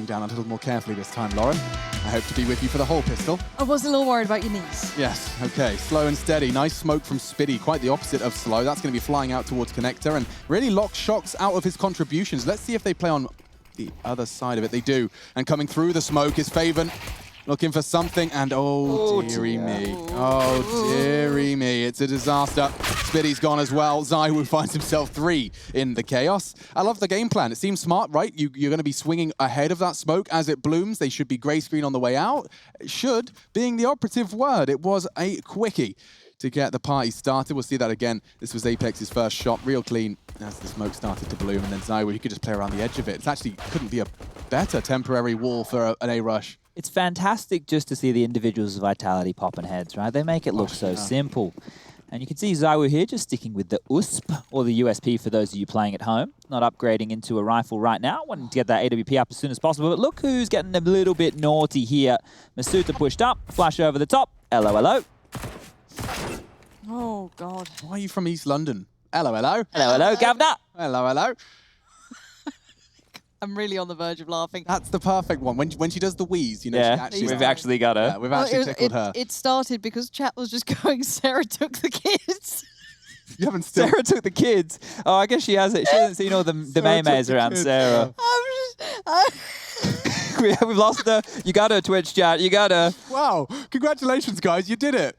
down a little more carefully this time, Lauren. I hope to be with you for the whole pistol. I was a little worried about your knees. Yes, okay. Slow and steady. Nice smoke from Spiddy. Quite the opposite of slow. That's going to be flying out towards Connector and really lock Shox out of his contributions. Let's see if they play on the other side of it. They do. And coming through the smoke is Faven. Looking for something, and oh dearie me. Oh dearie me. It's a disaster. Spiddy's gone as well. ZywOo finds himself 3 in the chaos. I love the game plan. It seems smart, right? You're going to be swinging ahead of that smoke as it blooms. They should be gray screen on the way out. Should being the operative word. It was a quickie to get the party started. We'll see that again. This was Apex's first shot, real clean as the smoke started to bloom, and then ZywOo, he could just play around the edge of it. It actually couldn't be a better temporary wall for an A-rush. It's fantastic just to see the individuals of Vitality popping heads, right? They make it look so simple. And you can see ZywOo here just sticking with the USP, or the USP for those of you playing at home. Not upgrading into a rifle right now. Wanting to get that AWP up as soon as possible. But look who's getting a little bit naughty here. Masuta pushed up, flash over the top. Hello, hello. Oh, God. Why are you from East London? Hello, hello. Hello, hello, Governor. Hello, hello. I'm really on the verge of laughing. That's the perfect one. When she does the wheeze, you know, Yeah, she actually we've actually got her. Yeah, we've actually tickled her. It started because chat was just going, Sarah took the kids. You haven't still... Sarah took the kids. Oh, I guess she hasn't. She hasn't seen all the maymays around Sarah. We've lost her. You got her, Twitch chat. You got her. Wow. Congratulations, guys. You did it.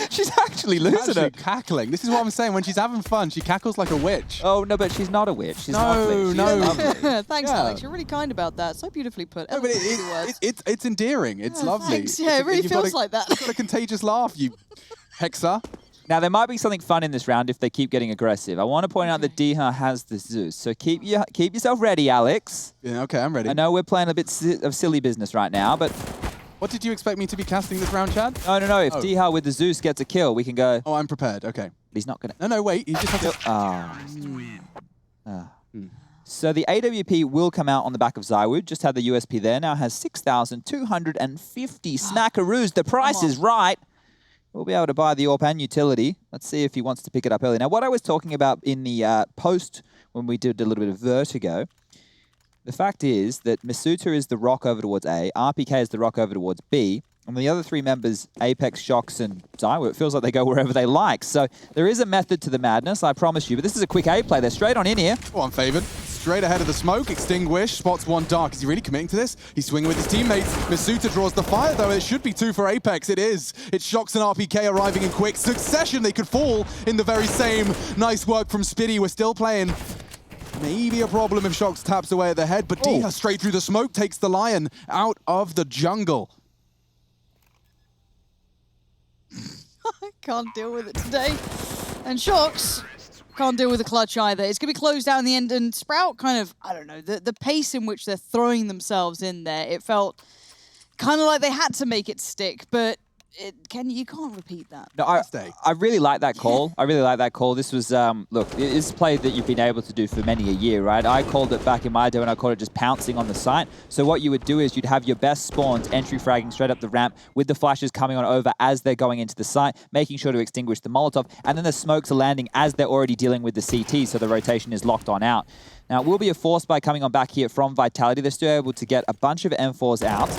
She's actually losing it. Cackling. This is what I'm saying. When she's having fun, she cackles like a witch. Oh, no, but she's not a witch. She's No, lovely. She's no. lovely. Thanks, Yeah. Alex. You're really kind about that. So beautifully put. No, but it's endearing. It's lovely. Thanks. Yeah, it really You've got feels like that. You've got a contagious laugh, you hexer. Now, there might be something fun in this round if they keep getting aggressive. I want to point out that Diha has the Zeus, so keep yourself ready, Alex. Yeah, okay, I'm ready. I know we're playing a bit of silly business right now, but... What did you expect me to be casting this round, Chad? No. If Diha with the Zeus gets a kill, we can go... Oh, I'm prepared. Okay. He's not going to... No, wait. He just has to... So the AWP will come out on the back of ZywOo. Just had the USP there. Now has 6,250 smackaroos. The price is right. We'll be able to buy the AWP and utility. Let's see if he wants to pick it up early. Now, what I was talking about in the post when we did a little bit of Vertigo, the fact is that Masuta is the rock over towards A, RPK is the rock over towards B, and the other 3 members, Apex, Shox, and ZywOo, it feels like they go wherever they like. So there is a method to the madness, I promise you. But this is a quick A play. They're straight on in here. Go on, Faven. Straight ahead of the smoke. Extinguish. Spots one dark. Is he really committing to this? He's swinging with his teammates. Masuta draws the fire, though. It should be 2 for Apex. It is. It's Shox and RPK arriving in quick succession. They could fall in the very same. Nice work from Spiddy. We're still playing. Maybe a problem if Shox taps away at the head, but Diha straight through the smoke takes the Lion out of the jungle. I can't deal with it today. And Shox can't deal with the clutch either. It's going to be closed out in the end, and Sprout kind of, I don't know, the pace in which they're throwing themselves in there, it felt kind of like they had to make it stick, but you can't repeat that. No, I really like that call. I really like that call. This was, look, it's a play that you've been able to do for many a year, right? I called it back in my day when I called it just pouncing on the site. So what you would do is you'd have your best spawns entry fragging straight up the ramp with the flashes coming on over as they're going into the site, making sure to extinguish the Molotov, and then the smokes are landing as they're already dealing with the CT, so the rotation is locked on out. Now, it will be a force by coming on back here from Vitality. They're still able to get a bunch of M4s out.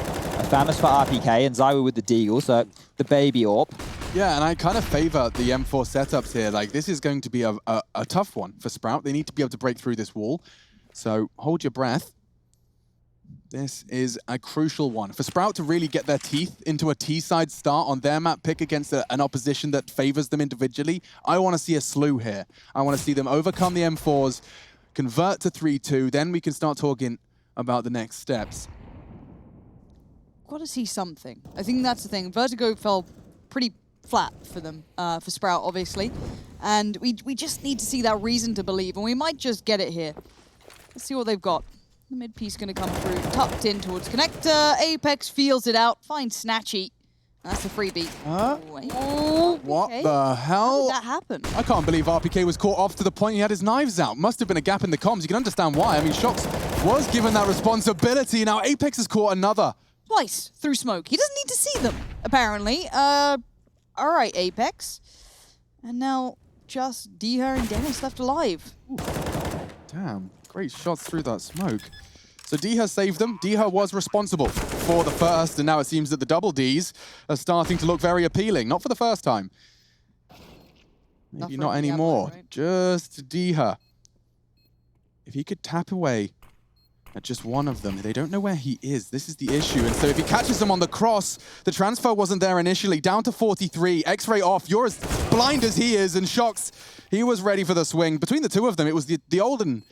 Famous for RPK and ZywOo with the Deagle, so the baby AWP. Yeah, and I kind of favor the M4 setups here. Like, this is going to be a tough one for Sprout. They need to be able to break through this wall. So hold your breath. This is a crucial one. For Sprout to really get their teeth into a T-side start on their map pick against an opposition that favors them individually, I want to see a slew here. I want to see them overcome the M4s, convert to 3-2, then we can start talking about the next steps. Got to see something. I think that's the thing. Vertigo fell pretty flat for them, for Sprout, obviously. And we just need to see that reason to believe, and we might just get it here. Let's see what they've got. The mid piece going to come through, tucked in towards Connector. Apex feels it out, finds Snatchy. That's the freebie. What the hell? How did that happen? I can't believe RPK was caught off to the point he had his knives out. Must have been a gap in the comms. You can understand why. I mean, Shox was given that responsibility. Now Apex has caught another. Twice through smoke. He doesn't need to see them, apparently. All right, Apex. And now just Diha and Dennis left alive. Ooh. Damn, great shots through that smoke. So Diha saved them. Diha was responsible for the first, and now it seems that the double Ds are starting to look very appealing. Not for the first time. Maybe not anymore. Right? Just Diha. If he could tap away at just one of them, they don't know where he is. This is the issue. And so if he catches them on the cross, the transfer wasn't there initially. Down to 43. X-ray off. You're as blind as he is, and Shox, he was ready for the swing. Between the two of them, it was the golden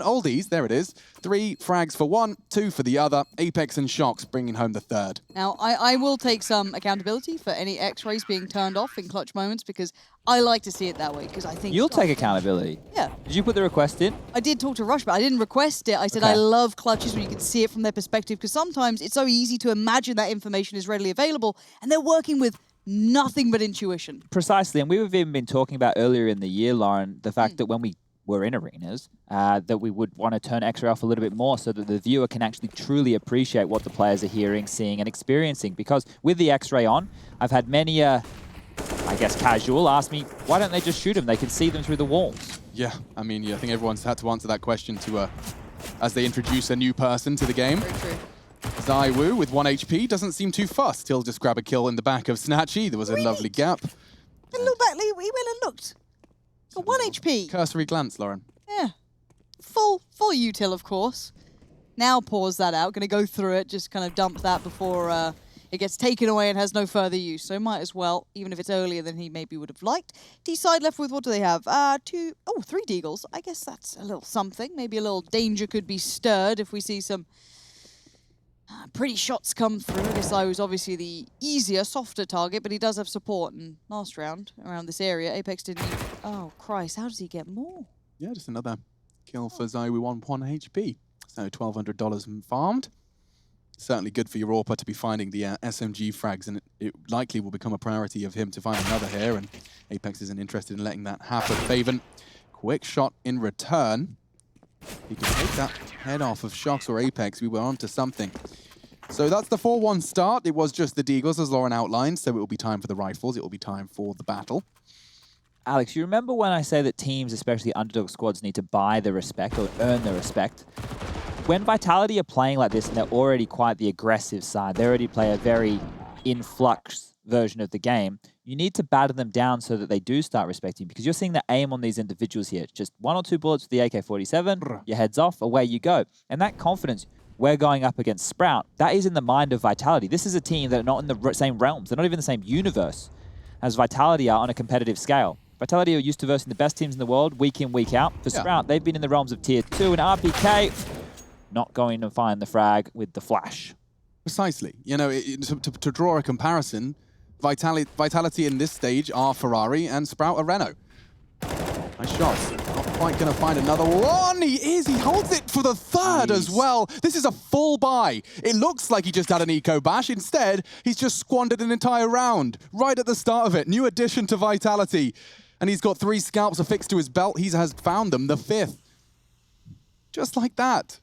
oldies. There it is. 3 frags for one, 2 for the other. Apex and Shox bringing home the third. Now, I will take some accountability for any X-rays being turned off in clutch moments because I like to see it that way because I think... You'll take accountability? Yeah. Did you put the request in? I did talk to Rush, but I didn't request it. I said Okay. I love clutches when you can see it from their perspective because sometimes it's so easy to imagine that information is readily available and they're working with nothing but intuition. Precisely, and we've even been talking about earlier in the year, Lauren, the fact that when we were in arenas, that we would want to turn X-ray off a little bit more so that the viewer can actually truly appreciate what the players are hearing, seeing, and experiencing. Because with the X-ray on, I've had many, I guess, casual ask me, why don't they just shoot them? They can see them through the walls. Yeah, I mean, I think everyone's had to answer that question to as they introduce a new person to the game. Very true. ZywOo with 1 HP doesn't seem too fussed. He'll just grab a kill in the back of Snatchy. There was a lovely gap. A little back, he went and looked. Got 1 HP. Cursory glance, Lauren. Yeah. Full util, of course. Now pause that out. Going to go through it, just kind of dump that before it gets taken away and has no further use. So might as well, even if it's earlier than he maybe would have liked. D-side left with, what do they have? 3 Deagles. I guess that's a little something. Maybe a little danger could be stirred if we see some pretty shots come through. This guy was obviously the easier, softer target, but he does have support. And last round, around this area, Apex didn't even... Oh, Christ, how does he get more? Yeah, just another kill for ZywOo on 1 HP. So $1,200 farmed. Certainly good for Europa to be finding the SMG frags, and it likely will become a priority of him to find another here, and Apex isn't interested in letting that happen. Faven, quick shot in return. He can take that head off of Shox or Apex. We were onto something. So that's the 4-1 start. It was just the Deagles, as Lauren outlined, so it will be time for the rifles. It will be time for the battle. Alex, you remember when I say that teams, especially underdog squads, need to buy the respect or earn the respect? When Vitality are playing like this and they're already quite the aggressive side, they already play a very in-flux version of the game, you need to batter them down so that they do start respecting, because you're seeing the aim on these individuals here. Just 1 or 2 bullets with the AK-47, your head's off, away you go. And that confidence, we're going up against Sprout, that is in the mind of Vitality. This is a team that are not in the same realms. They're not even in the same universe as Vitality are on a competitive scale. Vitality are used to versing the best teams in the world, week in, week out. For Sprout, they've been in the realms of Tier 2, and RPK not going to find the frag with the flash. Precisely. You know, to draw a comparison, Vitality in this stage are Ferrari and Sprout are Renault. Nice shots. Not quite going to find another one. He is. He holds it for the third as well. This is a full buy. It looks like he just had an eco bash. Instead, he's just squandered an entire round right at the start of it. New addition to Vitality. And he's got 3 scalps affixed to his belt. He has found them, the 5th. Just like that.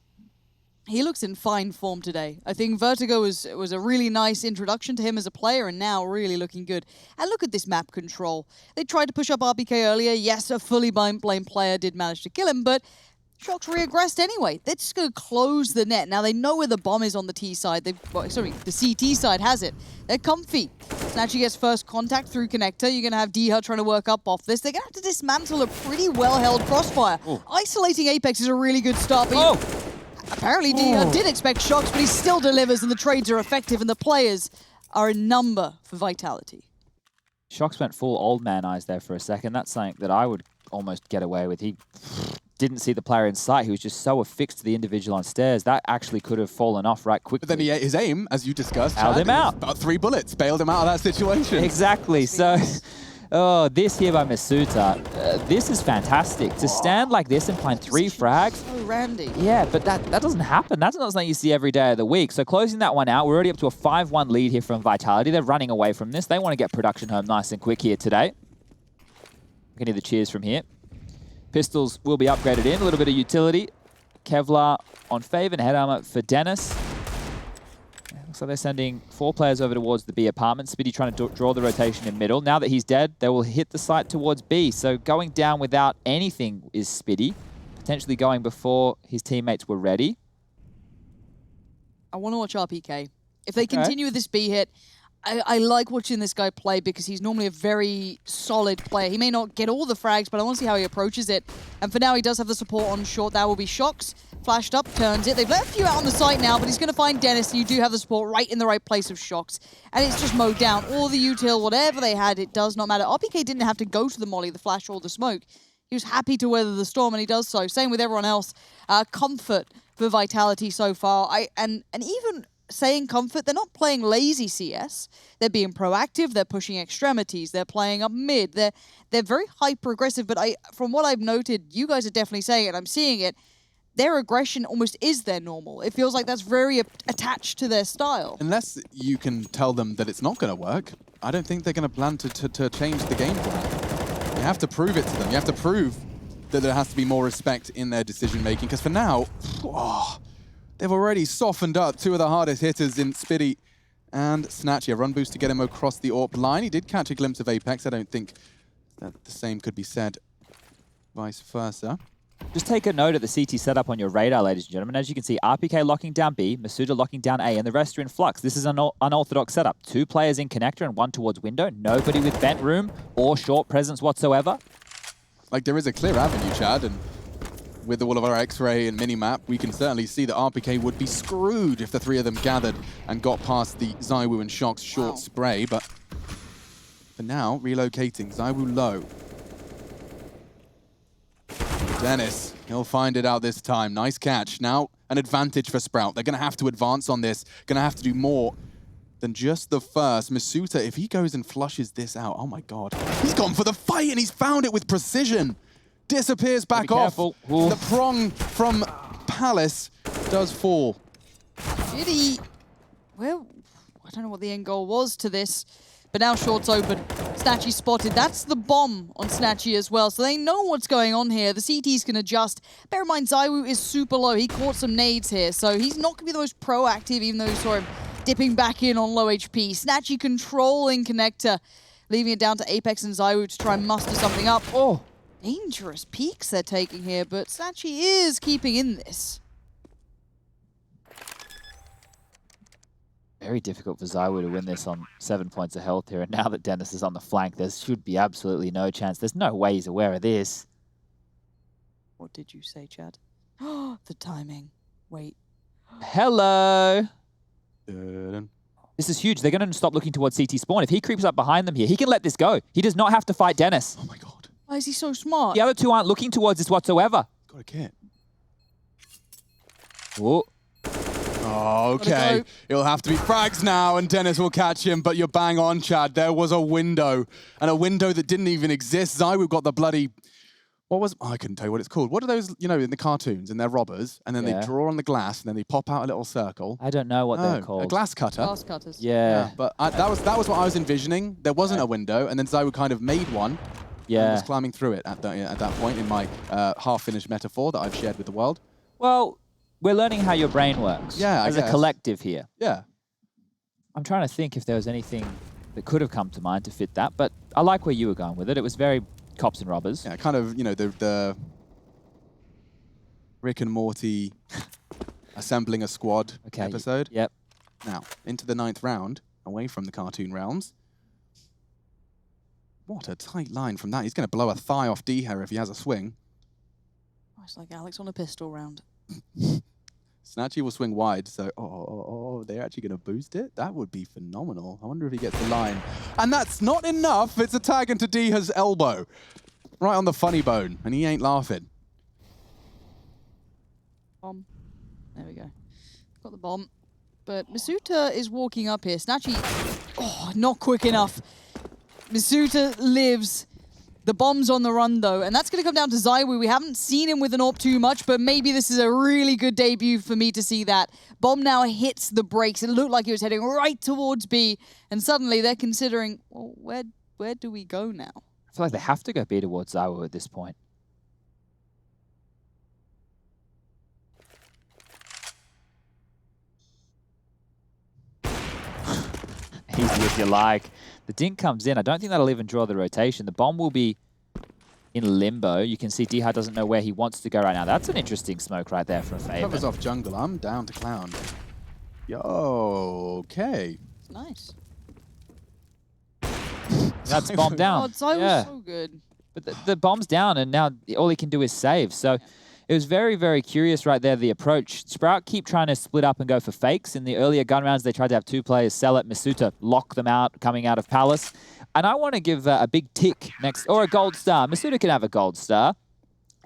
He looks in fine form today. I think Vertigo was a really nice introduction to him as a player, and now really looking good. And look at this map control. They tried to push up RPK earlier. Yes, a fully blamed player did manage to kill him, but Shox reaggressed anyway. They're just going to close the net. Now they know where the bomb is on the T side. The CT side has it. They're comfy. Snatchy gets first contact through connector. You're going to have Diha trying to work up off this. They're going to have to dismantle a pretty well-held crossfire. Isolating Apex is a really good start, but apparently Diha did expect Shox, but he still delivers, and the trades are effective, and the players are in number for Vitality. Shox went full old man eyes there for a second. That's something that I would almost get away with. He didn't see the player in sight. He was just so affixed to the individual on stairs. That actually could have fallen off right quickly. But then his aim, as you discussed, held him out. About 3 bullets, bailed him out of that situation. Exactly. So, this here by Masuta, this is fantastic. To stand like this and find 3 frags. So randy. Yeah, but that doesn't happen. That's not something you see every day of the week. So closing that one out, we're already up to a 5-1 lead here from Vitality. They're running away from this. They want to get production home nice and quick here today. We can hear the cheers from here. Pistols will be upgraded in. A little bit of utility. Kevlar on Faven, head armor for Dennis. Looks like they're sending 4 players over towards the B apartment. Spitty trying to draw the rotation in middle. Now that he's dead, they will hit the site towards B. So going down without anything is Spitty. Potentially going before his teammates were ready. I want to watch RPK. If they continue with this B hit, I like watching this guy play because he's normally a very solid player. He may not get all the frags, but I want to see how he approaches it. And for now, he does have the support on short. That will be Shox. Flashed up, turns it. They've let a few out on the site now, but he's going to find Dennis, and you do have the support right in the right place of Shox. And it's just mowed down. All the util, whatever they had, it does not matter. RPK didn't have to go to the molly, the flash, or the smoke. He was happy to weather the storm, and he does so. Same with everyone else. Comfort for Vitality so far. And even saying comfort, they're not playing lazy CS. They're being proactive. They're pushing extremities. They're playing up mid. They're very hyper-aggressive, but from what I've noted, you guys are definitely saying it, I'm seeing it, their aggression almost is their normal. It feels like that's very attached to their style. Unless you can tell them that it's not going to work, I don't think they're going to plan to change the game plan. You have to prove it to them. You have to prove that there has to be more respect in their decision-making, because for now, they've already softened up two of the hardest hitters in Spitty and Snatchy. A run boost to get him across the AWP line. He did catch a glimpse of Apex. I don't think that the same could be said vice versa. Just take a note of the CT setup on your radar, ladies and gentlemen. As you can see, RPK locking down B, Masuda locking down A, and the rest are in flux. This is an unorthodox setup. 2 players in connector and 1 towards window. Nobody with vent room or short presence whatsoever. Like, there is a clear avenue, Chad, and with all of our X-ray and mini-map, we can certainly see that RPK would be screwed if the 3 of them gathered and got past the ZywOo and Shox short spray, but for now, relocating. ZywOo low. Dennis, he'll find it out this time. Nice catch. Now, an advantage for Sprout. They're going to have to advance on this. Going to have to do more than just the first. Masuta, if he goes and flushes this out, oh my god. He's gone for the fight and he's found it with precision. Disappears back off. The prong from Palace does fall. Did he? Well, I don't know what the end goal was to this, but now short's open. Snatchy spotted. That's the bomb on Snatchy as well, so they know what's going on here. The CTs can adjust. Bear in mind, ZywOo is super low. He caught some nades here, so he's not going to be the most proactive, even though you saw him dipping back in on low HP. Snatchy controlling connector, leaving it down to Apex and ZywOo to try and muster something up. Oh, dangerous peaks they're taking here, but Snatchy is keeping in this. Very difficult for ZywOo to win this on 7 points of health here, and now that Dennis is on the flank, there should be absolutely no chance. There's no way he's aware of this. What did you say, Chad? Oh, the timing. Wait. Hello. This is huge. They're going to stop looking towards CT spawn. If he creeps up behind them here, he can let this go. He does not have to fight Dennis. Oh my god. Why is he so smart? The other 2 aren't looking towards this whatsoever. Got a kit. Whoa. Oh, okay. It'll have to be frags now, and Dennis will catch him, but you're bang on, Chad. There was a window, and a window that didn't even exist. ZywOo got the bloody... What was... Oh, I couldn't tell you what it's called. What are those, you know, in the cartoons, and they're robbers, and then they draw on the glass, and then they pop out a little circle. I don't know what they're called. A glass cutter. Glass cutters. Yeah. But that was what I was envisioning. There wasn't a window, and then ZywOo kind of made one. Yeah. And was climbing through it at that point in my half-finished metaphor that I've shared with the world. Well, we're learning how your brain works. Yeah, as a collective here. Yeah. I'm trying to think if there was anything that could have come to mind to fit that, but I like where you were going with it. It was very cops and robbers. Yeah, kind of, you know, the Rick and Morty assembling a squad episode. Yep. Now, into the 9th round, away from the cartoon realms. What a tight line from that. He's going to blow a thigh off D-Hair if he has a swing. Oh, it's like Alex on a pistol round. Snatchy will swing wide, so they're actually going to boost it? That would be phenomenal. I wonder if he gets the line. And that's not enough. It's a tag into D-Hair's elbow. Right on the funny bone, and he ain't laughing. Bomb. There we go. Got the bomb. But Masuta is walking up here. Snatchy, not quick enough. Masuta lives. The bomb's on the run, though, and that's going to come down to ZywOo. We haven't seen him with an AWP too much, but maybe this is a really good debut for me to see that. Bomb now hits the brakes. It looked like he was heading right towards B, and suddenly they're considering, well, where do we go now? I feel like they have to go B towards ZywOo at this point. Easy if you like. The dink comes in. I don't think that'll even draw the rotation. The bomb will be in limbo. You can see D-Hard doesn't know where he wants to go right now. That's an interesting smoke right there from Faven. Covers off jungle. I'm down to clown. Yo, okay. Nice. That's bombed down. Oh, Zai was so good. But the bomb's down, and now all he can do is save. So it was very, very curious right there, the approach. Sprout keep trying to split up and go for fakes. In the earlier gun rounds, they tried to have 2 players sell it. Masuta lock them out coming out of Palace. And I want to give a big tick next, or a gold star. Masuta can have a gold star.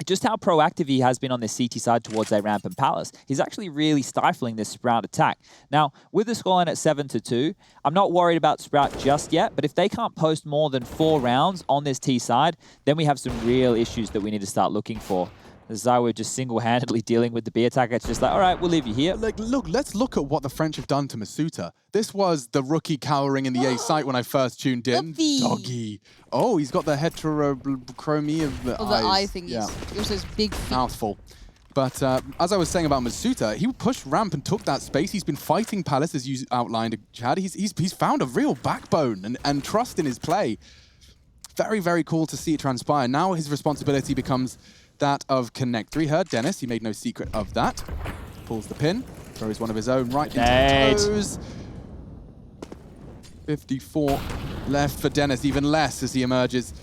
Just how proactive he has been on this CT side towards a ramp and Palace. He's actually really stifling this Sprout attack. Now, with the scoreline at 7-2, I'm not worried about Sprout just yet, but if they can't post more than 4 rounds on this T side, then we have some real issues that we need to start looking for. ZywOo just single-handedly dealing with the B attack. It's just like, all right, we'll leave you here. Like, look, let's look at what the French have done to Masuta. This was the rookie cowering in the A site when I first tuned in. Doggy. Oh, he's got the heterochromia of the eyes. The eye thing. Yeah. He also has big feet. Mouthful. But as I was saying about Masuta, he pushed ramp and took that space. He's been fighting Palace, as you outlined, Chad. He's found a real backbone and trust in his play. Very, very cool to see it transpire. Now his responsibility becomes that of connector. He heard Dennis. He made no secret of that. Pulls the pin. Throws one of his own right into the toes. 54 left for Dennis. Even less as he emerges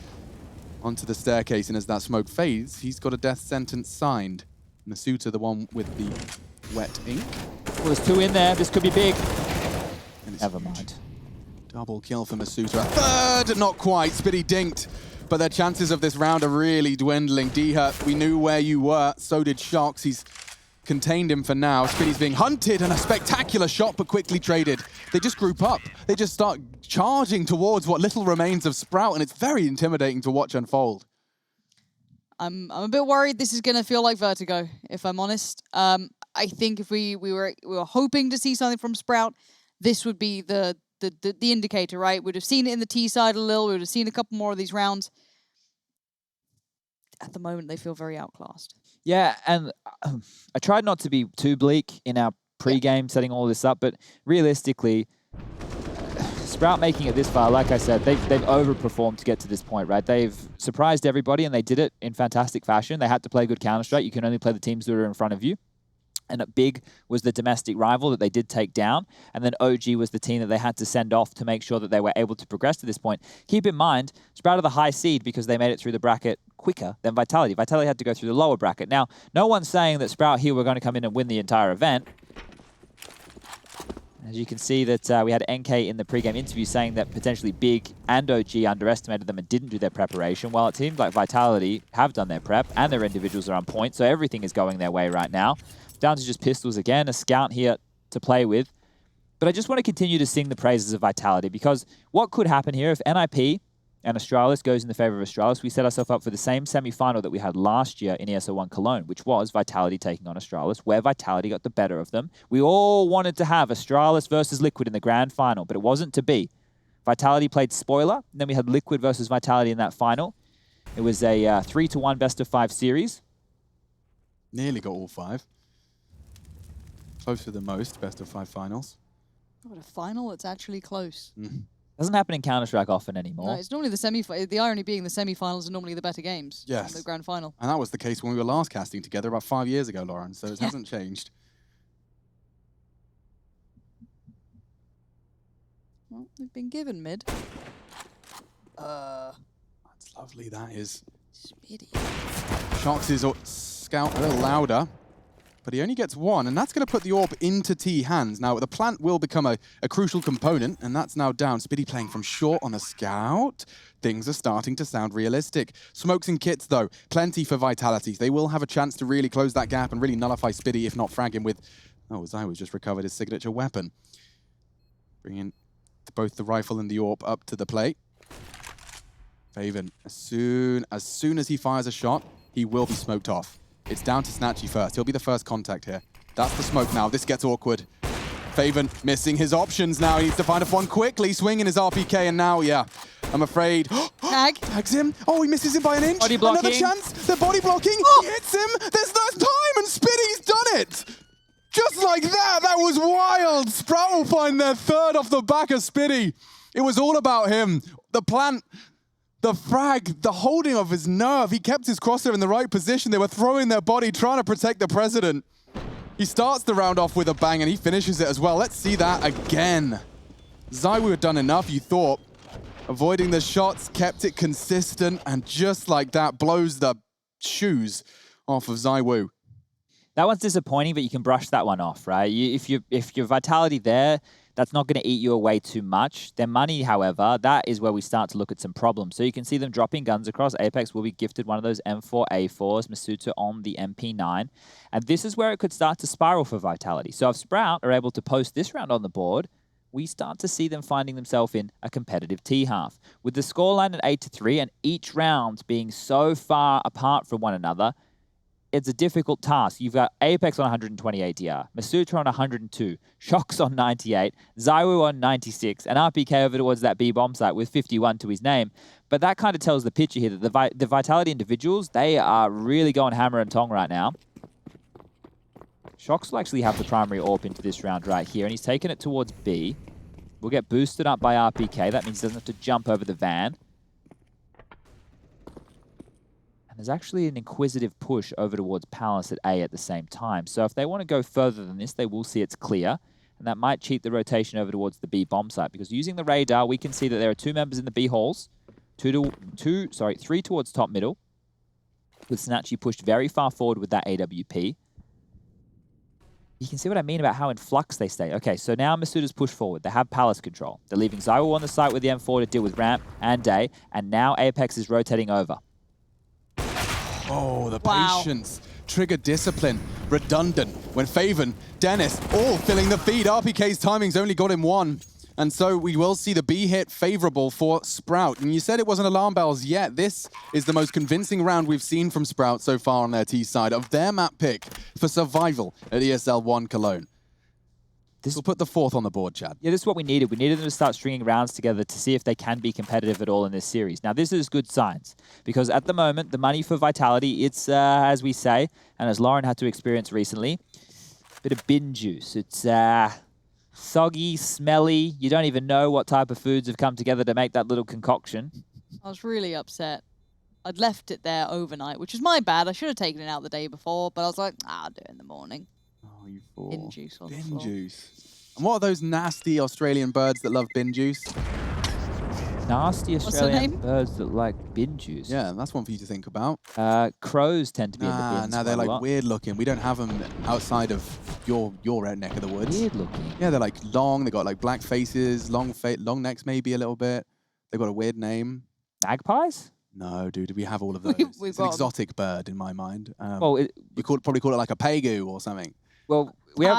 onto the staircase. And as that smoke fades, he's got a death sentence signed. Masuta, the one with the wet ink. Well, there's 2 in there. This could be big. Never mind. Double kill for Masuta. A third, not quite. Spitty dinked. But their chances of this round are really dwindling. D-Hurt, we knew where you were. So did Shox. He's contained him for now. Spitty's being hunted, and a spectacular shot, but quickly traded. They just group up. They just start charging towards what little remains of Sprout, and it's very intimidating to watch unfold. I'm a bit worried this is going to feel like Vertigo, if I'm honest. I think if we were hoping to see something from Sprout, this would be the indicator, right? We'd have seen it in the T side a little. We would have seen a couple more of these rounds. At the moment, they feel very outclassed. Yeah, and I tried not to be too bleak in our pre-game setting all this up, but realistically, Sprout making it this far, like I said, they've overperformed to get to this point, right? They've surprised everybody, and they did it in fantastic fashion. They had to play good Counter-Strike. You can only play the teams that are in front of you. And Big was the domestic rival that they did take down. And then OG was the team that they had to send off to make sure that they were able to progress to this point. Keep in mind, Sprout are the high seed because they made it through the bracket quicker than Vitality. Vitality had to go through the lower bracket. Now, no one's saying that Sprout here were going to come in and win the entire event. As you can see that we had NK in the pregame interview saying that potentially Big and OG underestimated them and didn't do their preparation. Well, it seems like Vitality have done their prep and their individuals are on point, so everything is going their way right now. Down to just pistols again, a scout here to play with. But I just want to continue to sing the praises of Vitality, because what could happen here if NIP and Astralis goes in the favor of Astralis, we set ourselves up for the same semi-final that we had last year in ESL One Cologne, which was Vitality taking on Astralis, where Vitality got the better of them. We all wanted to have Astralis versus Liquid in the grand final, but it wasn't to be. Vitality played spoiler, and then we had Liquid versus Vitality in that final. It was a 3-1 best-of-5 series. Nearly got all 5. Closer than most best-of-5 finals. What a final that's actually close. Doesn't happen in Counter-Strike often anymore. No, it's normally the semi-finals. The irony being the semi-finals are normally the better games. Yes. The grand final. And that was the case when we were last casting together about 5 years ago, Lauren, so it hasn't changed. Well, they've been given mid. That's lovely, that is. Spitty. Shox is scout a little louder, but he only gets 1, and that's going to put the AWP into T hands. Now, the plant will become a crucial component, and that's now down. Spitty playing from short on the scout. Things are starting to sound realistic. Smokes and kits, though, plenty for Vitality. They will have a chance to really close that gap and really nullify Spitty, if not frag him with... Oh, ZywOo's just recovered his signature weapon. Bringing both the rifle and the AWP up to the plate. Faven, as soon as he fires a shot, he will be smoked off. It's down to Snatchy first. He'll be the first contact here. That's the smoke now. This gets awkward. Faven missing his options now. He needs to find a one quickly, swinging his RPK, and now, yeah, I'm afraid. Tag. Tags him. Oh, he misses him by an inch. Body blocking. Another chance. They're body blocking. He hits him. There's time, and Spitty's done it. Just like that. That was wild. Sprout will find their 3rd off the back of Spitty. It was all about him. The plant... The frag, the holding of his nerve. He kept his crosshair in the right position. They were throwing their body, trying to protect the president. He starts the round off with a bang and he finishes it as well. Let's see that again. ZywOo had done enough, you thought. Avoiding the shots, kept it consistent, and just like that, blows the shoes off of ZywOo. That one's disappointing, but you can brush that one off, right? If your vitality there, that's not going to eat you away too much. Their money, however, that is where we start to look at some problems. So you can see them dropping guns across. Apex will be gifted one of those M4A4s, Masuta on the MP9. And this is where it could start to spiral for vitality. So if Sprout are able to post this round on the board, we start to see them finding themselves in a competitive T-half. With the scoreline at 8-3 and each round being so far apart from one another, it's a difficult task. You've got Apex on 120 ATR, Masuta on 102, Shox on 98, ZywOo on 96, and RPK over towards that B bomb site with 51 to his name. But that kind of tells the picture here that the Vitality individuals, they are really going hammer and tong right now. Shox will actually have the primary AWP into this round right here, and he's taken it towards B. We'll get boosted up by RPK. That means he doesn't have to jump over the van. And there's actually an inquisitive push over towards Palace at A at the same time. So if they want to go further than this, they will see it's clear. And that might cheat the rotation over towards the B bomb site. Because using the radar, we can see that there are 2 members in the B halls. 3 towards top middle. With Snatchy pushed very far forward with that AWP. You can see what I mean about how in flux they stay. Okay, so now Masuta's pushed forward. They have Palace control. They're leaving ZywOo on the site with the M4 to deal with Ramp and Day. And now Apex is rotating over. Oh, the patience, trigger discipline, redundant. When Faven, Dennis, all filling the feed. RPK's timing's only got him 1. And so we will see the B hit favorable for Sprout. And you said it wasn't alarm bells yet. This is the most convincing round we've seen from Sprout so far on their T side of their map pick for survival at ESL One Cologne. This will put the 4th on the board, Chad. Yeah, this is what we needed. We needed them to start stringing rounds together to see if they can be competitive at all in this series. Now, this is good signs because at the moment, the money for Vitality, it's, as we say, and as Lauren had to experience recently, a bit of bin juice. It's soggy, smelly. You don't even know what type of foods have come together to make that little concoction. I was really upset. I'd left it there overnight, which is my bad. I should have taken it out the day before, but I was like, I'll do it in the morning. Oh, you fool. Bin juice on the Bin floor. juice. And what are those nasty Australian birds that love bin juice? Nasty What's the Australian name? birds that like bin juice. Yeah, that's one for you to think about. Crows tend to be in the bins. Nah, they're quite a like lot. weird looking. We don't have them outside of your neck of the woods. Weird looking. Yeah, they're like long. They got like black faces, long necks maybe a little bit. They got a weird name. Magpies? No, dude, we have all of those. We've It's an got 'em. exotic bird in my mind. Well, Probably call it like a pegu or something. well, we have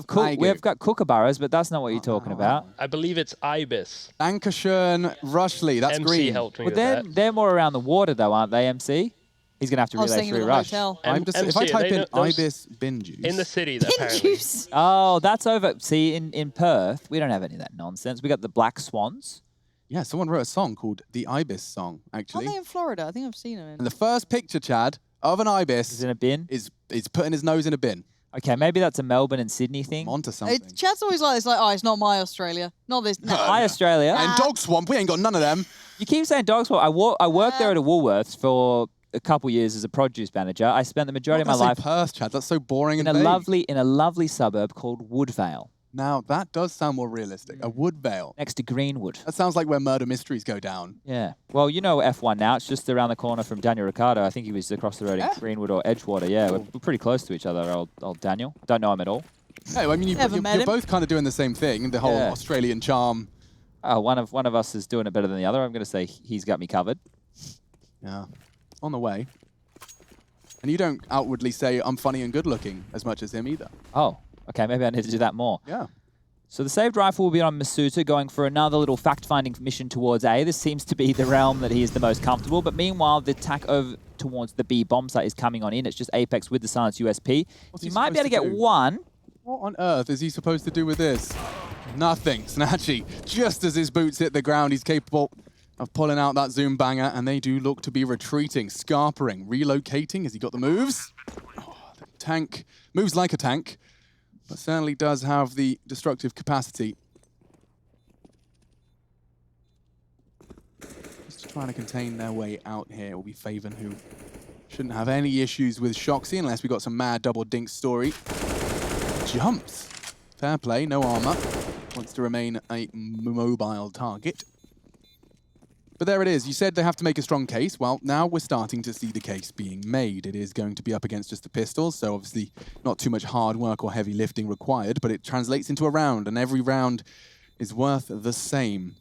Tiger. got kookaburras, but that's not what you're talking about. I believe it's ibis. Dankeschön, Rushley. That's MC green. helped me Well, with that. they're more around the water, though, aren't they, MC? He's going to have to I was relay thinking through of the Rush. hotel. I'm just, if I MC, type they in know those- ibis bin juice. In the city, Bin apparently. juice. Oh, that's over. See, in Perth, we don't have any of that nonsense. We got the Black Swans. Yeah, someone wrote a song called the Ibis Song, actually. Aren't they in Florida? I think I've seen them And in. the first picture, Chad, of an ibis Is in a bin. is putting his nose in a bin. Okay, maybe that's a Melbourne and Sydney thing. I'm onto something. Chad's always like this, like, oh, it's not my Australia. Not this. No. Hi, Australia. And Dog Swamp, we ain't got none of them. You keep saying Dog Swamp. I worked there at a Woolworths for a couple years as a produce manager. I spent the majority of my life Perth, Chad. That's so boring in and a vague. lovely suburb called Woodvale, Now, that does sound more realistic. A Woodvale. next to Greenwood. That sounds like where murder mysteries go down. Yeah. Well, you know F1 now. It's just around the corner from Daniel Ricciardo. I think he was across the road in Greenwood or Edgewater. Yeah, we're pretty close to each other, old Daniel. Don't know him at all. Hey, I mean, Never met you're him. both kind of doing the same thing, the whole Yeah. Australian charm. Oh, one of us is doing it better than the other. I'm going to say he's got me covered. Yeah. On the way. And you don't outwardly say, I'm funny and good looking as much as him either. Oh, okay. Maybe I need to do that more. Yeah. So the saved rifle will be on Masuta, going for another little fact-finding mission towards A. This seems to be the realm that he is the most comfortable. But meanwhile, the attack over towards the B bomb site is coming on in. It's just Apex with the silence USP. What's You he might be able to supposed get to do? one. What on earth is he supposed to do with this? Nothing. Snatchy, just as his boots hit the ground, he's capable of pulling out that zoom banger, and they do look to be retreating, scarpering, relocating. Has he got the moves? Oh, the tank moves like a tank, but certainly does have the destructive capacity. Just trying to contain their way out here. It will be Faven, who shouldn't have any issues with Shoxy unless we got some mad double dink story. jumps. Fair play, no armor. Wants to remain a mobile target. But there it is. You said they have to make a strong case. Well, now we're starting to see the case being made. It is going to be up against just the pistols, so obviously not too much hard work or heavy lifting required, but it translates into a round, and every round is worth the same.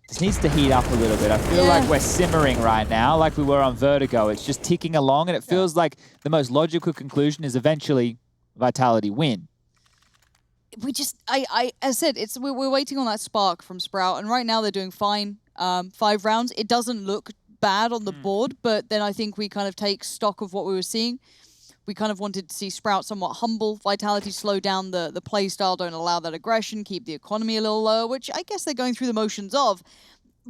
This needs to heat up a little bit. I feel like we're simmering right now, like we were on Vertigo. It's just ticking along, and it feels like the most logical conclusion is eventually Vitality win. We just, as I said, we're waiting on that spark from Sprout, and right now they're doing fine. 5 rounds, it doesn't look bad on the board, but then I think we kind of take stock of what we were seeing. We kind of wanted to see Sprout somewhat humble, Vitality slow down the play style, don't allow that aggression, keep the economy a little lower, which I guess they're going through the motions of,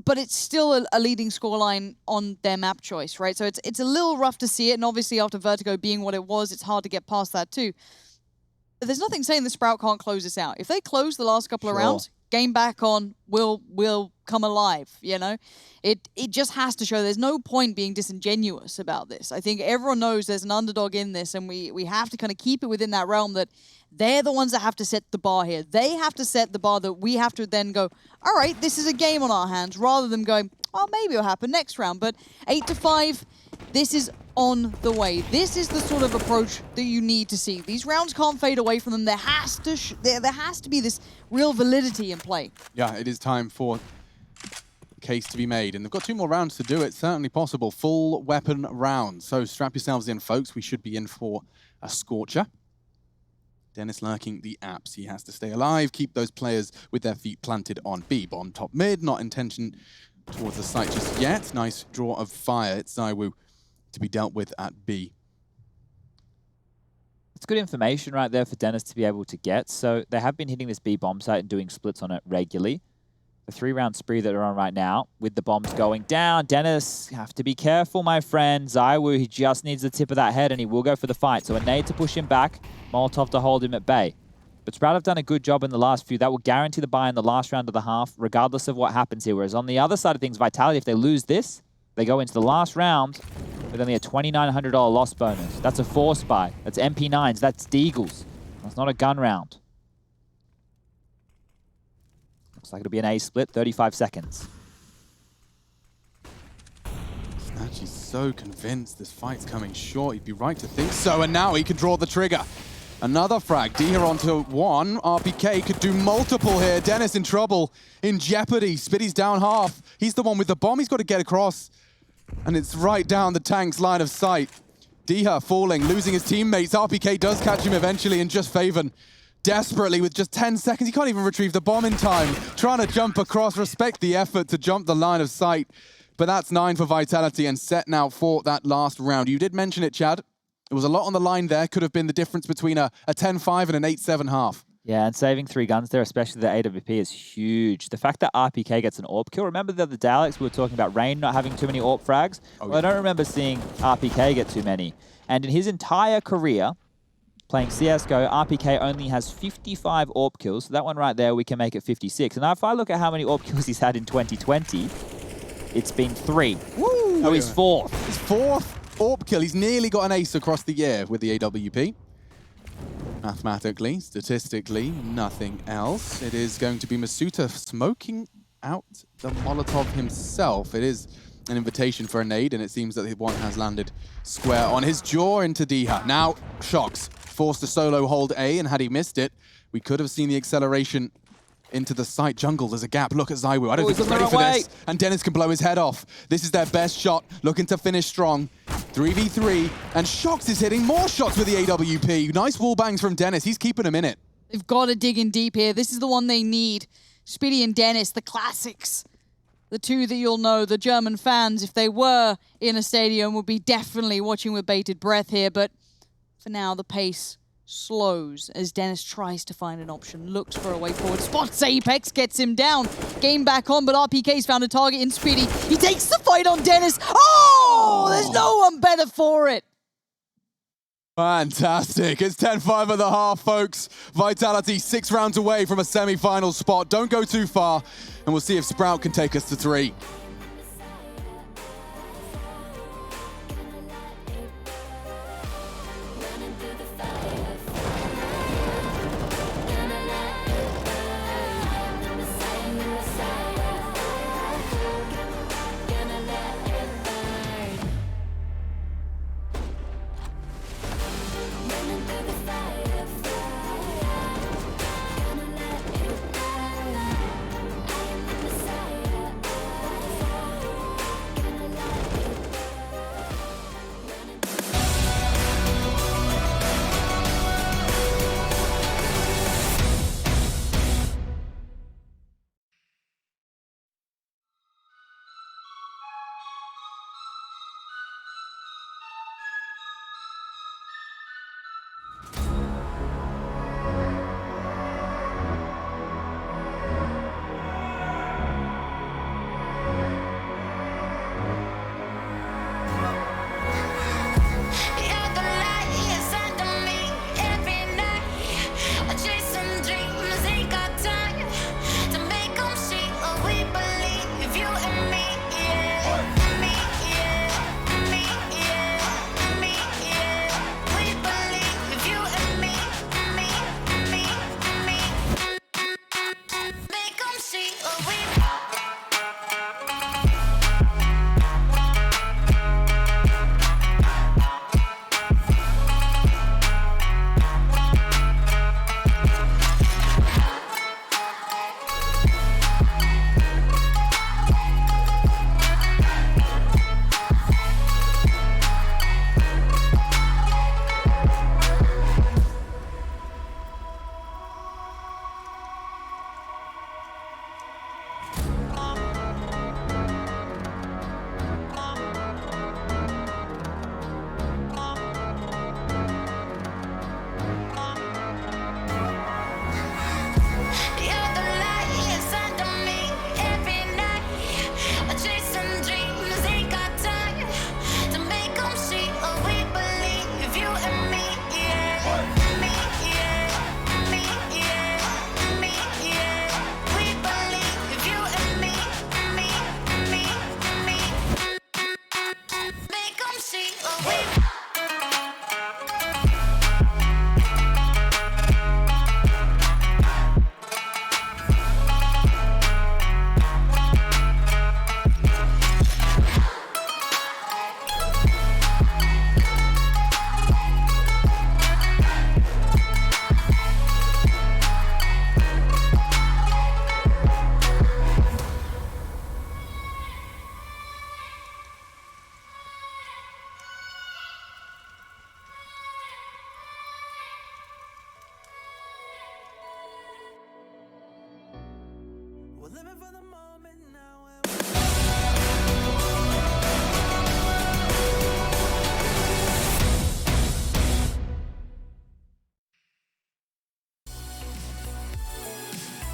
but it's still a leading scoreline on their map choice, right? So it's a little rough to see it, and obviously after Vertigo being what it was, it's hard to get past that too. There's nothing saying the Sprout can't close this out. If they close the last couple of rounds, game back on will come alive, you know? It just has to show there's no point being disingenuous about this. I think everyone knows there's an underdog in this, and we have to kind of keep it within that realm that they're the ones that have to set the bar here. They have to set the bar that we have to then go, all right, this is a game on our hands, rather than going, oh, maybe it'll happen next round. But 8-5, this is on the way. This is the sort of approach that you need to see. These rounds can't fade away from them. There has to be this real validity in play. Yeah, it is time for case to be made, and they've got 2 more rounds to do it. Certainly possible. Full weapon round. So strap yourselves in, folks. We should be in for a scorcher. Dennis lurking the apps. He has to stay alive, keep those players with their feet planted on B. Bomb top mid, not intention towards the site just yet. Nice draw of fire. It's ZywOo to be dealt with at B. It's good information right there for Dennis to be able to get. So they have been hitting this B bomb site and doing splits on it regularly. The 3-round spree that are on right now, with the bombs going down. Dennis, you have to be careful, my friend. ZywOo, he just needs the tip of that head, and he will go for the fight. So a nade to push him back, Molotov to hold him at bay. But Sprout have done a good job in the last few. That will guarantee the buy in the last round of the half, regardless of what happens here. Whereas on the other side of things, Vitality, if they lose this, they go into the last round with only a $2,900 loss bonus. That's a force buy. That's MP9s. That's Deagles. That's not a gun round. Looks like it'll be an A split, 35 seconds. Snatch is so convinced this fight's coming short. He'd be right to think so, and now he can draw the trigger. Another frag. D here onto 1. RPK could do multiple here. Dennis in trouble, in jeopardy. Spitty's down half. He's the one with the bomb. He's got to get across. And it's right down the tank's line of sight. Diha falling, losing his teammates. RPK does catch him eventually, and just Faven desperately with just 10 seconds. He can't even retrieve the bomb in time. Trying to jump across. Respect the effort to jump the line of sight. But that's 9 for Vitality and set now for that last round. You did mention it, Chad. There was a lot on the line there. Could have been the difference between a 10-5 and an 8-7 half. Yeah, and saving 3 guns there, especially the AWP, is huge. The fact that RPK gets an AWP kill. Remember the other day, Alex, we were talking about Rain not having too many AWP frags? Well, I don't remember seeing RPK get too many. And in his entire career, playing CSGO, RPK only has 55 AWP kills. So that one right there, we can make it 56. And if I look at how many AWP kills he's had in 2020, it's been 3. Woo! Oh, he's 4th. His 4th AWP kill. He's nearly got an ace across the year with the AWP. Mathematically, statistically, nothing else. It is going to be Masuta smoking out the Molotov himself. It is an invitation for a nade, and it seems that one has landed square on his jaw into Diha. Now, Shox forced to solo hold A, and had he missed it, we could have seen the acceleration into the site. Jungle, there's a gap. Look at ZywOo. I don't think he's ready for this. And Dennis can blow his head off. This is their best shot. Looking to finish strong. 3v3. And Shox is hitting more shots with the AWP. Nice wall bangs from Dennis. He's keeping him in it. They've got to dig in deep here. This is the one they need. Spitty and Dennis, the classics. The two that you'll know. The German fans, if they were in a stadium, would be definitely watching with bated breath here. But for now, the pace slows as Dennis tries to find an option, looks for a way forward, spots Apex, gets him down, game back on, but RPK's found a target in Spitty. He takes the fight on Dennis. Oh, there's no one better for it. Fantastic. It's 10-5 at the half, folks. Vitality 6 rounds away from a semi-final spot. Don't go too far, and we'll see if Sprout can take us to 3.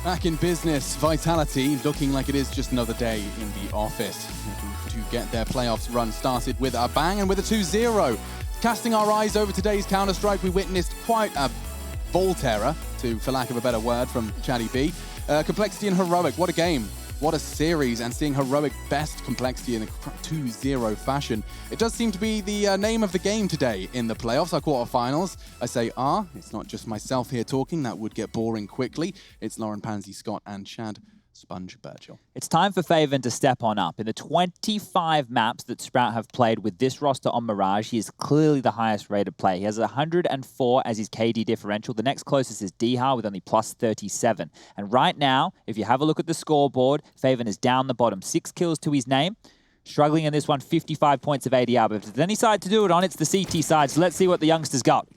Back in business, Vitality looking like it is just another day in the office. Looking to get their playoffs run started with a bang and with a 2-0. Casting our eyes over today's Counter-Strike, we witnessed quite a Volterra, for lack of a better word, from Chatty B. Complexity and Heroic, what a game. What a series, and seeing Heroic best Complexity in a 2-0 fashion. It does seem to be the name of the game today in the playoffs, our quarterfinals. I say it's not just myself here talking, that would get boring quickly. It's Lauren Pansy Scott and Chad Sponge Birchall. It's time for Faven to step on up. In the 25 maps that Sprout have played with this roster on Mirage, he is clearly the highest rated player. He has 104 as his KD differential. The next closest is Dihar with only plus 37. And right now, if you have a look at the scoreboard, Faven is down the bottom. 6 kills to his name. Struggling in this one, 55 points of ADR. But if there's any side to do it on, it's the CT side. So let's see what the youngsters got.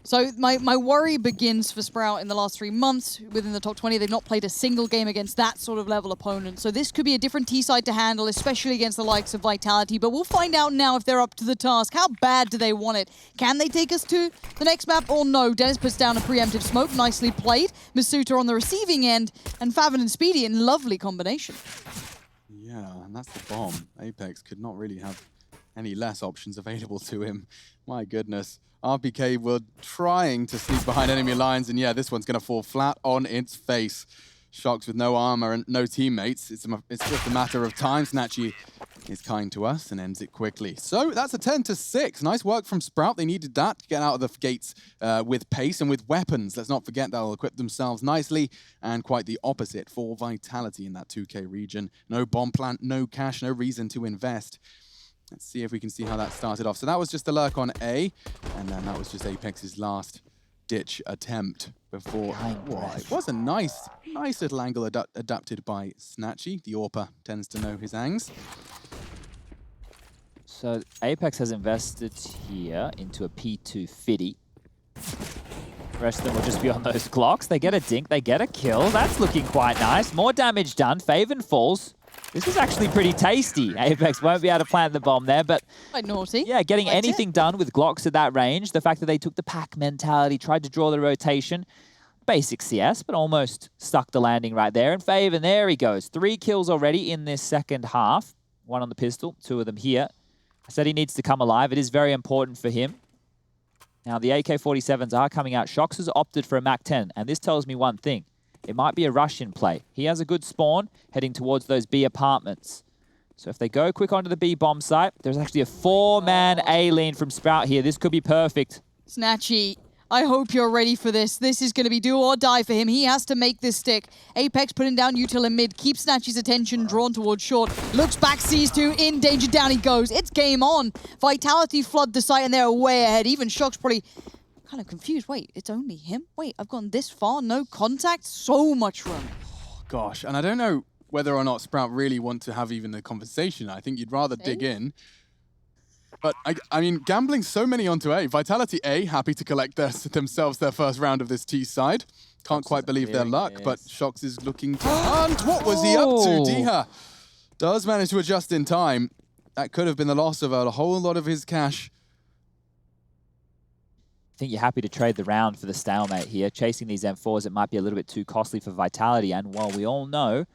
So my worry begins for Sprout in the last 3 months. Within the top 20, they've not played a single game against that sort of level opponent. So this could be a different T-side to handle, especially against the likes of Vitality. But we'll find out now if they're up to the task. How bad do they want it? Can they take us to the next map or no? Dennis puts down a preemptive smoke. Nicely played. Masuta on the receiving end. And Faven and Speedy in lovely combination. Yeah, and that's the bomb. Apex could not really have any less options available to him. My goodness. RPK were trying to sneak behind enemy lines, and yeah, this one's going to fall flat on its face. Shox with no armor and no teammates. It's just a matter of time. Snatchy is kind to us and ends it quickly. So that's a 10-6. Nice work from Sprout. They needed that to get out of the gates with pace and with weapons. Let's not forget they'll equip themselves nicely, and quite the opposite for Vitality in that 2K region. No bomb plant, no cash, no reason to invest. Let's see if we can see how that started off. So that was just a lurk on A, and then that was just Apex's last ditch attempt before. It was a nice little angle adapted by Snatchy. The AWPer tends to know his angs. So Apex has invested here into a P2 Fiddy. The rest of them will just be on those clocks. They get a dink, they get a kill. That's looking quite nice. More damage done. Faven falls. This is actually pretty tasty. Apex won't be able to plant the bomb there, but quite naughty. Yeah, getting anything done with Glocks at that range. The fact that they took the pack mentality, tried to draw the rotation. Basic CS, but almost stuck the landing right there. And Faven, there he goes. 3 kills already in this second half. 1 on the pistol, 2 of them here. I said he needs to come alive. It is very important for him. Now, the AK-47s are coming out. Shox has opted for a MAC-10, and this tells me one thing. It might be a rush in play. He has a good spawn heading towards those B apartments. So if they go quick onto the B bomb site, there's actually a 4-man A-lean from Sprout here. This could be perfect. Snatchy, I hope you're ready for this. This is going to be do or die for him. He has to make this stick. Apex putting down util in mid, keeps Snatchy's attention drawn towards short. Looks back, sees 2, in danger, down he goes. It's game on. Vitality flood the site and they're way ahead. Even Shock's probably kind of confused. Wait, it's only him? Wait, I've gone this far, no contact, so much room. Oh, gosh, and I don't know whether or not Sprout really want to have even the conversation. I think you'd rather dig in. But, I mean, gambling so many onto A. Vitality A, happy to collect themselves their first round of this T side. Can't quite believe their luck, but Shox is looking to hunt. What was he up to? Dihar does manage to adjust in time. That could have been the loss of a whole lot of his cash. I think you're happy to trade the round for the stalemate here. Chasing these M4s, it might be a little bit too costly for Vitality. And while we all know,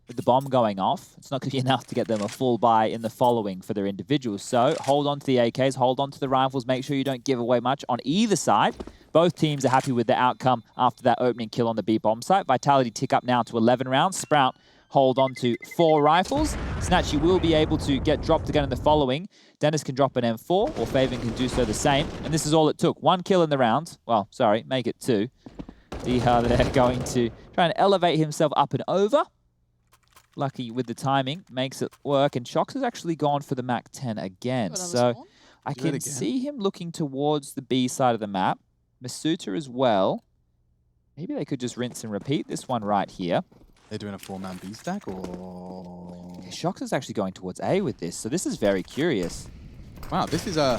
with the bomb going off, it's not going to be enough to get them a full buy in the following for their individuals. So hold on to the AKs, hold on to the rifles, make sure you don't give away much on either side. Both teams are happy with the outcome after that opening kill on the B bomb site. Vitality tick up now to 11 rounds. Sprout hold on to 4 rifles. Snatchy will be able to get dropped again in the following. Dennis can drop an M4, or Faven can do so the same. And this is all it took. 1 kill in the round. Well, sorry, make it 2. Dihar there going to try and elevate himself up and over. Lucky with the timing, makes it work. And Shox has actually gone for the MAC-10 again. So I can see him looking towards the B side of the map. Masuta as well. Maybe they could just rinse and repeat this one right here. They're doing a 4-man B stack, or... Yeah, Shox is actually going towards A with this, so this is very curious. Wow, this is a...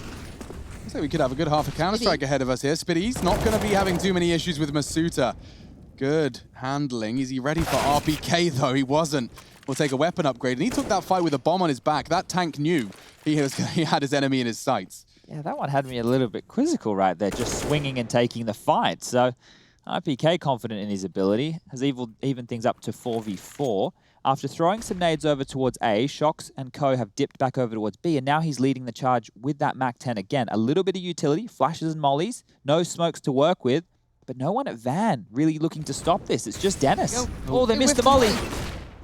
Looks like we could have a good half of Counter-Strike ahead of us here. Spitty's not going to be having too many issues with Masuta. Good handling. Is he ready for RPK though? He wasn't. We'll take a weapon upgrade. And he took that fight with a bomb on his back. That tank knew he had his enemy in his sights. Yeah, that one had me a little bit quizzical right there, just swinging and taking the fight. So RPK confident in his ability, has even things up to 4v4. After throwing some nades over towards A, Shox and Co have dipped back over towards B, and now he's leading the charge with that MAC-10 again. A little bit of utility, flashes and mollies, no smokes to work with, but no one at Van really looking to stop this. It's just Dennis. Oh, they missed the molly.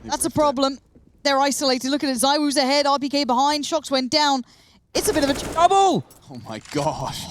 That's a problem. They're isolated. Look at it. Zywoo's ahead, RPK behind, Shox went down. It's a bit of a double. Oh my gosh.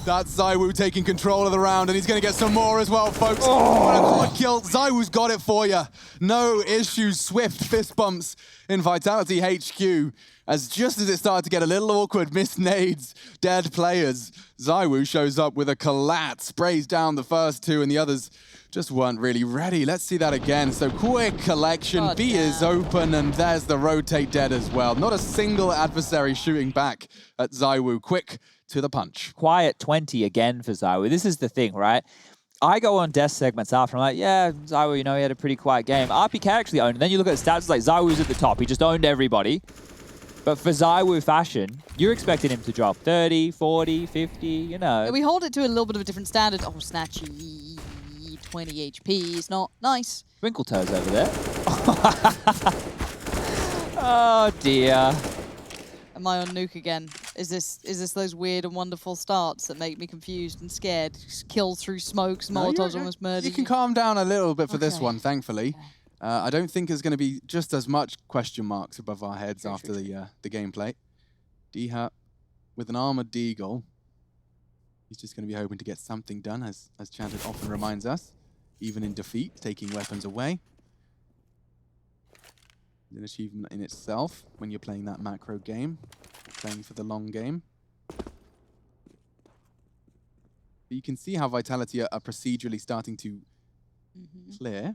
That's Zywoo taking control of the round, and he's going to get some more as well, folks. What a quad kill. Zywoo's got it for you. No issues. Swift fist bumps in Vitality HQ. As just as it started to get a little awkward, missed nades, dead players, Zywoo shows up with a collat, sprays down the first two, and the others just weren't really ready. Let's see that again. So quick collection, B is open, and there's the rotate dead as well. Not a single adversary shooting back at Zywoo. Quick to the punch. Quiet 20 again for Zywoo. This is the thing, right? I go on desk segments after, I'm like, yeah, Zywoo, you know, he had a pretty quiet game. RPK actually owned, and then you look at the stats, it's like Zywoo's at the top. He just owned everybody. But for Zywoo fashion, you're expecting him to drop 30, 40, 50, you know. Yeah, we hold it to a little bit of a different standard. Oh, Snatchy, 20 HP is not nice. Twinkle toes over there. Oh dear. Am I on nuke again? Is this those weird and wonderful starts that make me confused and scared? Kills through smokes, Molotovs almost murdered. You can calm down a little bit for this one, thankfully. Okay. I don't think there's going to be just as much question marks above our heads after the gameplay. Diha with an armored deagle. He's just going to be hoping to get something done, as Chanted often reminds us, even in defeat, taking weapons away. An achievement in itself when you're playing that macro game, playing for the long game. But you can see how Vitality are procedurally starting to clear.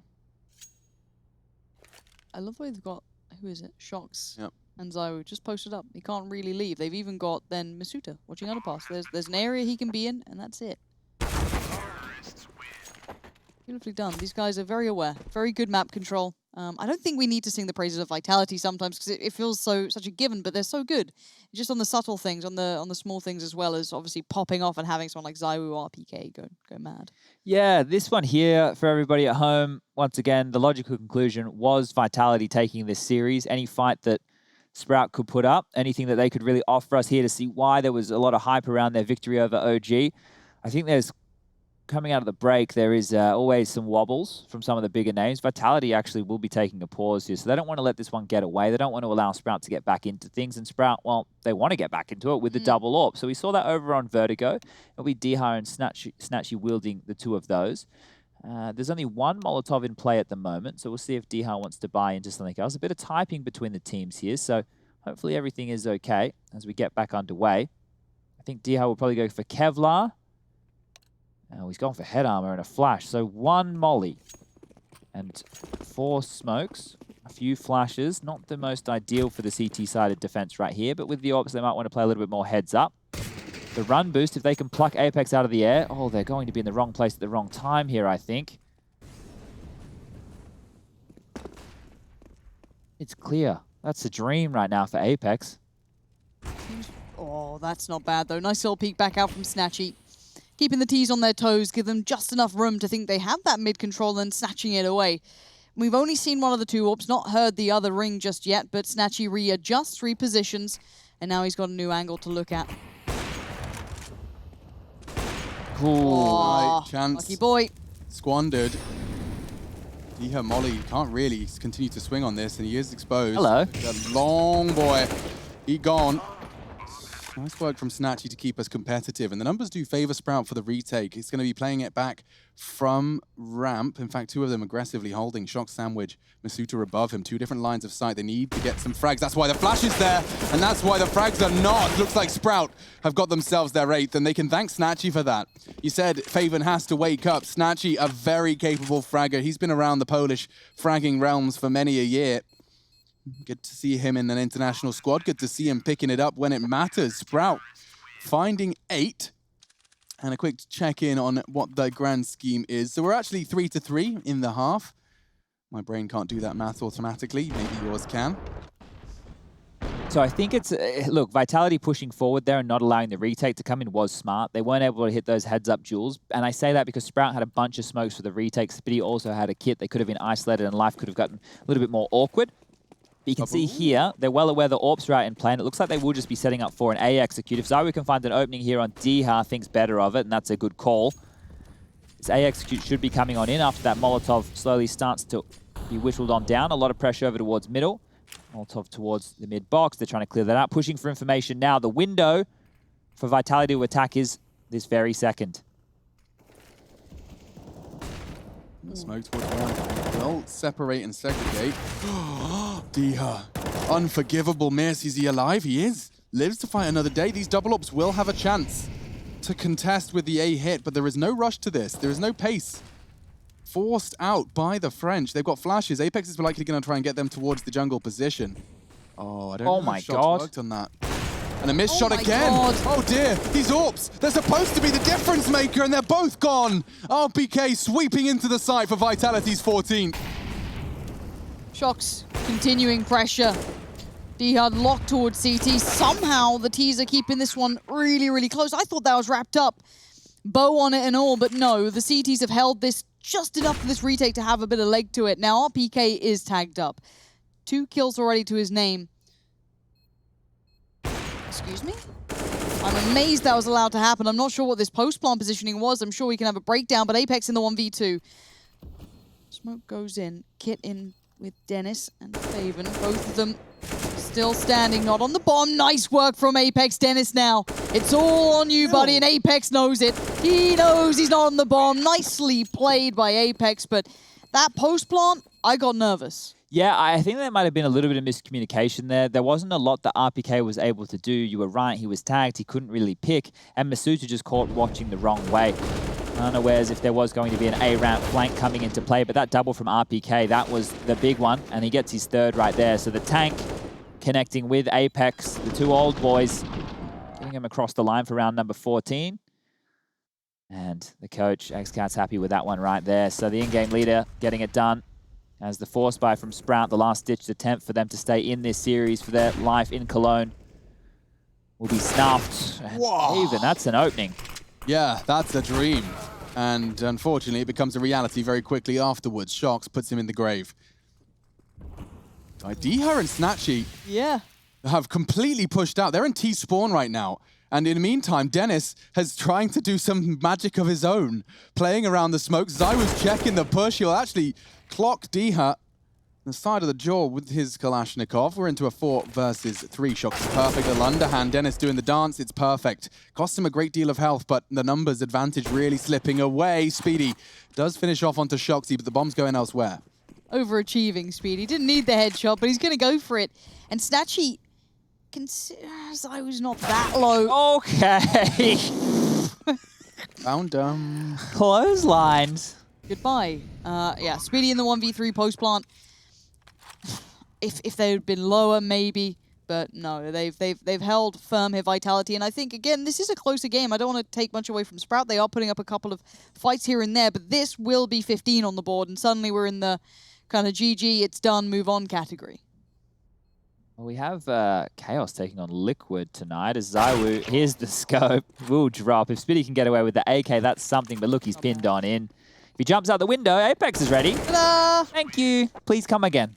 I love the way they've got, who is it? Shox and Zywoo just posted up. He can't really leave. They've even got then Masuta watching underpass. There's an area he can be in, and that's it. Beautifully done. These guys are very aware. Very good map control. I don't think we need to sing the praises of Vitality sometimes because it feels such a given, but they're so good. Just on the subtle things, on the small things, as well as obviously popping off and having someone like Zywoo RPK go mad. Yeah, this one here for everybody at home. Once again, the logical conclusion was Vitality taking this series. Any fight that Sprout could put up, anything that they could really offer us here to see why there was a lot of hype around their victory over OG. I think there's coming out of the break, there is always some wobbles from some of the bigger names. Vitality actually will be taking a pause here, so they don't want to let this one get away. They don't want to allow Sprout to get back into things, and Sprout, well, they want to get back into it with the double AWP. So we saw that over on Vertigo. It'll be Diha and Snatchy wielding the two of those. There's only one Molotov in play at the moment, so we'll see if Diha wants to buy into something else. A bit of typing between the teams here, so hopefully everything is okay as we get back underway. I think Diha will probably go for Kevlar. He's gone for head armor and a flash. So one molly and 4 smokes, a few flashes. Not the most ideal for the CT-sided defense right here, but with the AWPs, they might want to play a little bit more heads up. The run boost, if they can pluck Apex out of the air. Oh, they're going to be in the wrong place at the wrong time here, I think. It's clear. That's a dream right now for Apex. Oh, that's not bad, though. Nice little peek back out from Snatchy. Keeping the T's on their toes, give them just enough room to think they have that mid-control and snatching it away. We've only seen one of the two AWPs, not heard the other ring just yet, but Snatchy readjusts, repositions, and now he's got a new angle to look at. Cool. Right, chance. Lucky boy. Squandered. Diha Molly can't really continue to swing on this, and he is exposed. Hello. The long boy. He gone. Nice work from Snatchy to keep us competitive. And the numbers do favor Sprout for the retake. He's going to be playing it back from ramp. In fact, 2 of them aggressively holding. Shock Sandwich, Masuta above him. 2 different lines of sight. They need to get some frags. That's why the flash is there. And that's why the frags are not. Looks like Sprout have got themselves their 8th. And they can thank Snatchy for that. You said Faven has to wake up. Snatchy, a very capable fragger. He's been around the Polish fragging realms for many a year. Good to see him in an international squad. Good to see him picking it up when it matters. Sprout finding 8. And a quick check-in on what the grand scheme is. So we're actually 3-3 in the half. My brain can't do that math automatically. Maybe yours can. So I think it's, look, Vitality pushing forward there and not allowing the retake to come in was smart. They weren't able to hit those heads-up duels. And I say that because Sprout had a bunch of smokes for the retake. Spitty also had a kit. They could have been isolated and life could have gotten a little bit more awkward. But you can see here, they're well aware the AWPs are out in play, and it looks like they will just be setting up for an A execute. If Zywu can find an opening here on Diha, thinks better of it, and that's a good call. This A execute should be coming on in after that Molotov slowly starts to be whittled on down. A lot of pressure over towards middle. Molotov towards the mid box. They're trying to clear that out. Pushing for information now. The window for Vitality to attack is this very second. The smoke towards one. They'll separate and segregate. Diha. Unforgivable miss. Is he alive? He is. Lives to fight another day. These double ups will have a chance to contest with the A hit, but there is no rush to this. There is no pace. Forced out by the French. They've got flashes. Apex is likely going to try and get them towards the jungle position. Oh, I don't know my if shots God. worked on that. And a missed shot again. God. Oh dear, these AWPs. They're supposed to be the difference maker and they're both gone. RPK sweeping into the side for Vitality's 14th. Shox continuing pressure. Dihad locked towards CT. Somehow the T's are keeping this one really, really close. I thought that was wrapped up. Bow on it and all, but no. The CTs have held this just enough for this retake to have a bit of leg to it. Now RPK is tagged up. 2 kills already to his name. Excuse me? I'm amazed that was allowed to happen. I'm not sure what this post-plant positioning was. I'm sure we can have a breakdown, but Apex in the 1v2. Smoke goes in. Kit in with Dennis and Faven. Both of them still standing, not on the bomb. Nice work from Apex. Dennis now. It's all on you, buddy, and Apex knows it. He knows he's not on the bomb. Nicely played by Apex, but that post-plant, I got nervous. Yeah, I think there might have been a little bit of miscommunication there. There wasn't a lot that RPK was able to do. You were right, he was tagged, he couldn't really pick, and Masuta just caught watching the wrong way. Unawares if there was going to be an A-ramp flank coming into play, but that double from RPK, that was the big one, and he gets his 3rd right there. So the tank connecting with Apex, the 2 old boys, getting him across the line for round number 14. And the coach, XCat's happy with that one right there. So the in-game leader getting it done. As the force buy from Sprout, the last-ditched attempt for them to stay in this series for their life in Cologne, will be snuffed. And even that's an opening. Yeah, that's a dream. And unfortunately, it becomes a reality very quickly afterwards. Shox puts him in the grave. Diha and Snatchy have completely pushed out. They're in T-spawn right now. And in the meantime, Dennis has trying to do some magic of his own, playing around the smoke. Zywo's checking the push. He'll actually clock Diha the side of the jaw with his Kalashnikov. We're into a 4 versus 3. Shox is perfect. Little underhand. Dennis doing the dance. It's perfect. Costs him a great deal of health, but the numbers advantage really slipping away. Speedy does finish off onto Shoxy, but the bomb's going elsewhere. Overachieving Speedy. Didn't need the headshot, but he's going to go for it. And Snatchy considers I was not that low. Okay. Found Clotheslines. Goodbye. Yeah, Speedy in the 1v3 post-plant. If they had been lower, maybe. But no, they've held firm here, Vitality. And I think, again, this is a closer game. I don't want to take much away from Sprout. They are putting up a couple of fights here and there. But this will be 15 on the board. And suddenly we're in the kind of GG, it's done, move on category. Well, we have Chaos taking on Liquid tonight as Zywu, here's the scope, will drop. If Spitty can get away with the AK, that's something, but look, he's pinned on in. If he jumps out the window, Apex is ready. Ta-da! Thank you. Please come again.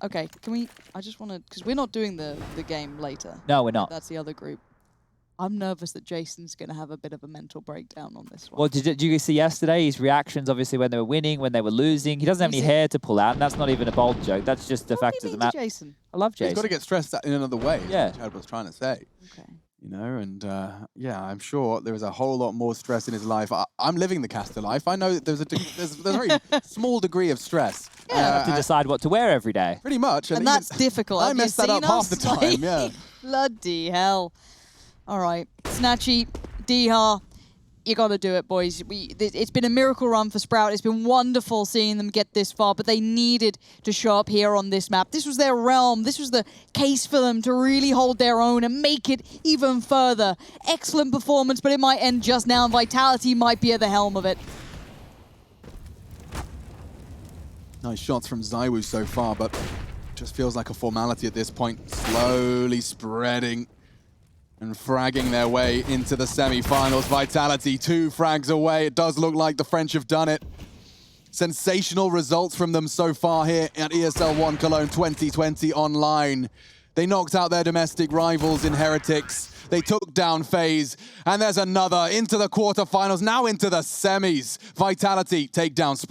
Okay, can we, I just want to, because we're not doing the game later. No, we're not. That's the other group. I'm nervous that Jason's going to have a bit of a mental breakdown on this one. Well, did you see yesterday his reactions, obviously, when they were winning, when they were losing? He doesn't have any hair to pull out, and that's not even a bold joke. That's just the fact of the matter. Jason? I love Jason. He's got to get stressed in another way. Yeah. Chad was trying to say. Okay. You know, and yeah, I'm sure there is a whole lot more stress in his life. I'm living the caster life. I know that there's a very small degree of stress. Yeah, you have to decide what to wear every day. Pretty much. And that's difficult. I mess that up half the time, yeah. Bloody hell. All right, Snatchy, Diha. You got to do it, boys. It's been a miracle run for Sprout. It's been wonderful seeing them get this far, but they needed to show up here on this map. This was their realm. This was the case for them to really hold their own and make it even further. Excellent performance, but it might end just now, and Vitality might be at the helm of it. Nice shots from ZywOo so far, but just feels like a formality at this point. Slowly spreading and fragging their way into the semi-finals. Vitality 2 frags away. It does look like the French have done it. Sensational results from them so far here at ESL One Cologne 2020 online. They knocked out their domestic rivals in Heretics. They took down FaZe, and there's another into the quarterfinals, now into the semis. Vitality take down Sprout.